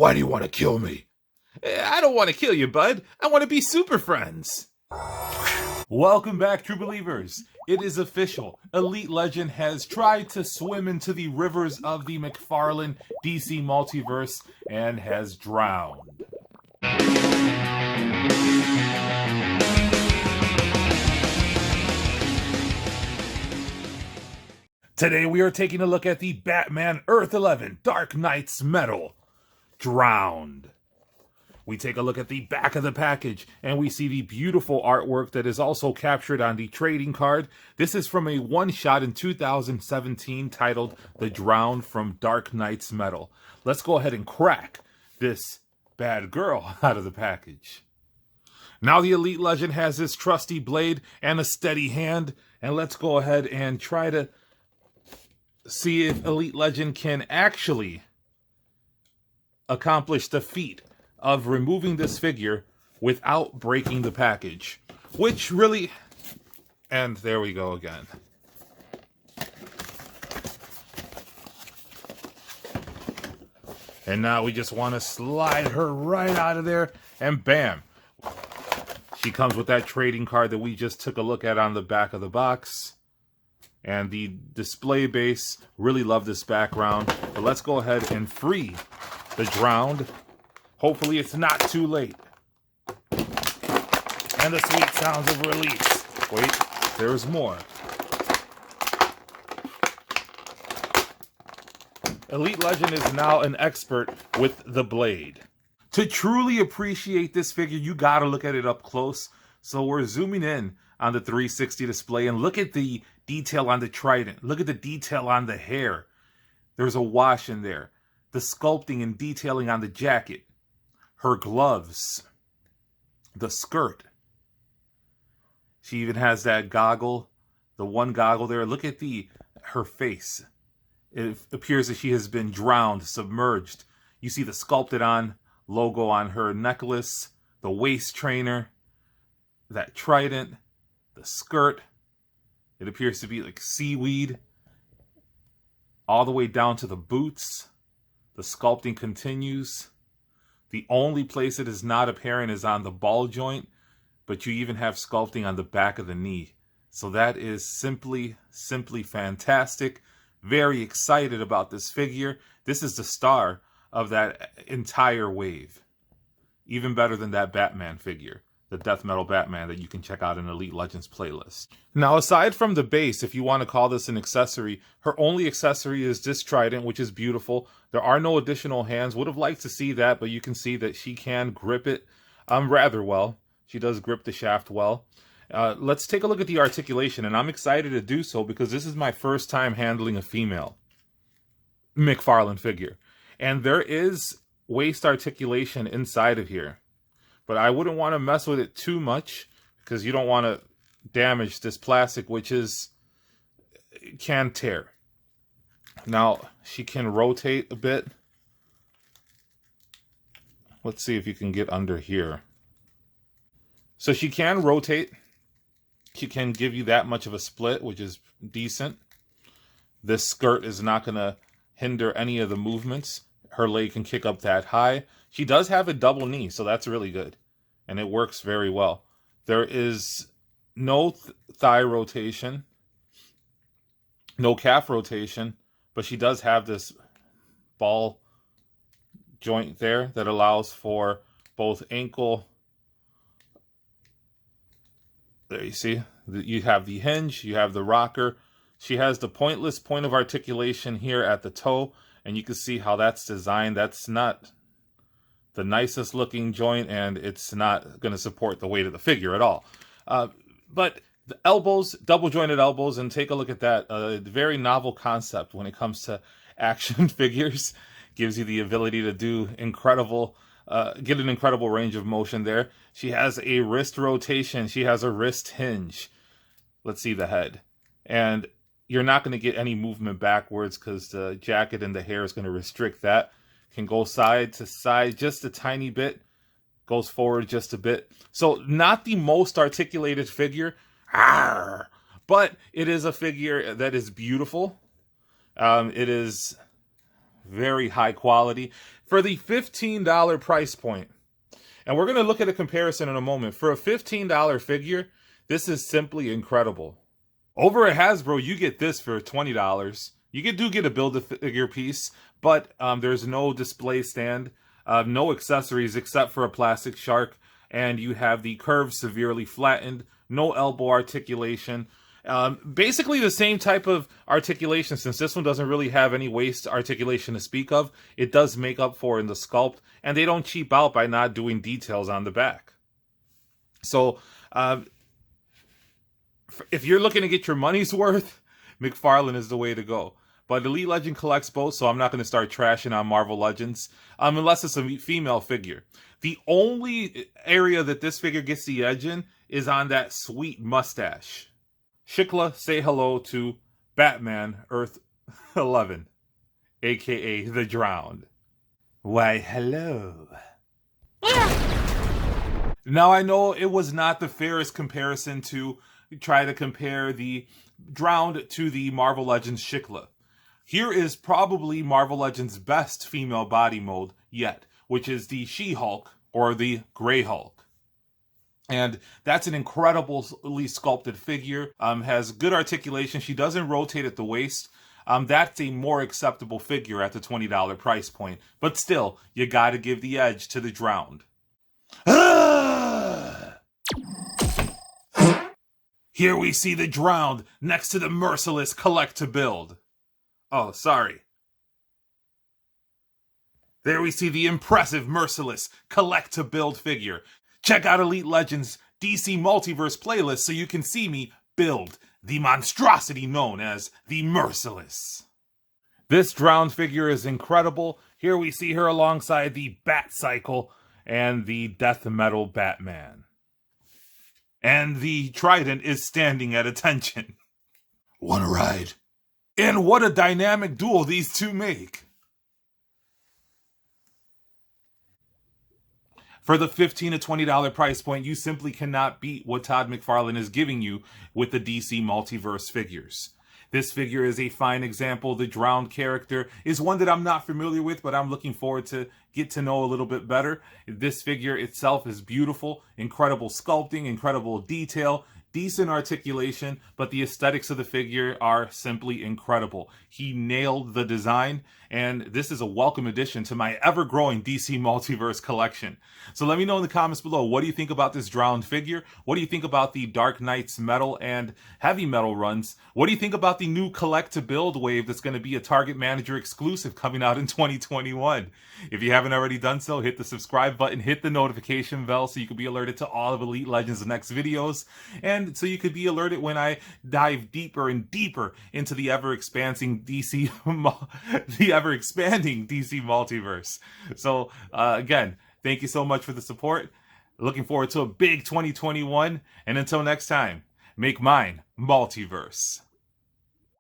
Why do you want to kill me? I don't want to kill you, bud. I want to be super friends. Welcome back, true believers. It is official. Elite Legend has tried to swim into the rivers of the McFarlane DC Multiverse and has drowned. Today we are taking a look at the Batman Earth-11 Dark Knight's Metal, Drowned. We take a look at the back of the package, and we see the beautiful artwork that is also captured on the trading card. This is from a one-shot in 2017 titled The Drowned from Dark Knight's Metal. Let's go ahead and crack this bad girl out of the package. Now the Elite Legend has this trusty blade and a steady hand, and let's go ahead and try to see if Elite Legend can actually accomplish the feat of removing this figure without breaking the package, which really, and there we go again. And now we just want to slide her right out of there, and bam, she comes with that trading card that we just took a look at on the back of the box. And the display base, really love this background. But let's go ahead and free the Drowned. Hopefully it's not too late. And the sweet sounds of release. Wait, there's more. Elite Legend is now an expert with the blade. To truly appreciate this figure, you gotta look at it up close. So we're zooming in on the 360 display, and look at the detail on the trident. Look at the detail on the hair. There's a wash in there. The sculpting and detailing on the jacket. Her gloves, the skirt. She even has that goggle, the one goggle there. Look at her face. It appears that she has been drowned, submerged. You see the sculpted on logo on her necklace, the waist trainer, that trident, the skirt. It appears to be like seaweed, all the way down to the boots. The sculpting continues. The only place it is not apparent is on the ball joint, but you even have sculpting on the back of the knee. So that is simply fantastic. Very excited about this figure. This is the star of that entire wave. Even better than that Batman figure, the Death Metal Batman that you can check out in Elite Legends playlist. Now, aside from the base, if you want to call this an accessory, her only accessory is this trident, which is beautiful. There are no additional hands. Would have liked to see that, but you can see that she can grip it rather well. She does grip the shaft well. Let's take a look at the articulation, and I'm excited to do so because this is my first time handling a female McFarlane figure. And there is waist articulation inside of here. But I wouldn't want to mess with it too much because you don't want to damage this plastic, which can tear. Now, she can rotate a bit. Let's see if you can get under here. So she can rotate. She can give you that much of a split, which is decent. This skirt is not going to hinder any of the movements. Her leg can kick up that high. She does have a double knee, so that's really good. And it works very well. There is no thigh rotation, no calf rotation, but she does have this ball joint there that allows for both ankle. There you see, you have the hinge, you have the rocker. She has the pointless point of articulation here at the toe, and you can see how that's designed. That's not the nicest looking joint, and it's not going to support the weight of the figure at all. But the elbows, double jointed elbows, and take a look at that. A very novel concept when it comes to action figures. Gives you the ability to do incredible, get an incredible range of motion there. She has a wrist rotation. She has a wrist hinge. Let's see the head. And you're not going to get any movement backwards because the jacket and the hair is going to restrict that. Can go side to side just a tiny bit. Goes forward just a bit. So not the most articulated figure. But it is a figure that is beautiful. It is Very high quality for the $15 price point. And we're going to look at a comparison in a moment. For a $15 figure, this is simply incredible. Over at Hasbro, you get this for $20. You do get a Build-A-Figure piece, but there's no display stand, no accessories except for a plastic shark, and you have the curves severely flattened, no elbow articulation. Basically the same type of articulation, since this one doesn't really have any waist articulation to speak of. It does make up for in the sculpt, and they don't cheap out by not doing details on the back. So if you're looking to get your money's worth, McFarlane is the way to go. But Elite Legend collects both, so I'm not going to start trashing on Marvel Legends, unless it's a female figure. The only area that this figure gets the edge in is on that sweet mustache. Shikla, say hello to Batman Earth-11, aka the Drowned. Why, hello. Now, I know it was not the fairest comparison to try to compare the Drowned to the Marvel Legends Shikla. Here is probably Marvel Legends' best female body mold yet, which is the She-Hulk, or the Grey Hulk. And that's an incredibly sculpted figure, has good articulation. She doesn't rotate at the waist. That's a more acceptable figure at the $20 price point. But still, you gotta give the edge to the Drowned. Here we see the Drowned next to the Merciless Collect to Build. Oh, sorry. There we see the impressive Merciless Collect to Build figure. Check out Elite Legends DC Multiverse playlist so you can see me build the monstrosity known as the Merciless. This Drowned figure is incredible. Here we see her alongside the Bat Cycle and the Death Metal Batman. And the Trident is standing at attention. Wanna ride? And what a dynamic duo these two make. For the $15 to $20 price point, you simply cannot beat what Todd McFarlane is giving you with the DC Multiverse figures. This figure is a fine example. The Drowned character is one that I'm not familiar with, but I'm looking forward to get to know a little bit better. This figure itself is beautiful, incredible sculpting, incredible detail, decent articulation, but the aesthetics of the figure are simply incredible. He nailed the design, and this is a welcome addition to my ever-growing DC Multiverse collection. So let me know in the comments below, what do you think about this Drowned figure? What do you think about the Dark Knights metal and heavy metal runs? What do you think about the new Collect to Build wave that's going to be a Target Manager exclusive coming out in 2021? If you haven't already done so, hit the subscribe button, hit the notification bell so you can be alerted to all of Elite Legends' next videos, and so you could be alerted when I dive deeper and deeper into the ever-expanding DC Multiverse. So again, thank you so much for the support. Looking forward to a big 2021, and until next time, make mine Multiverse.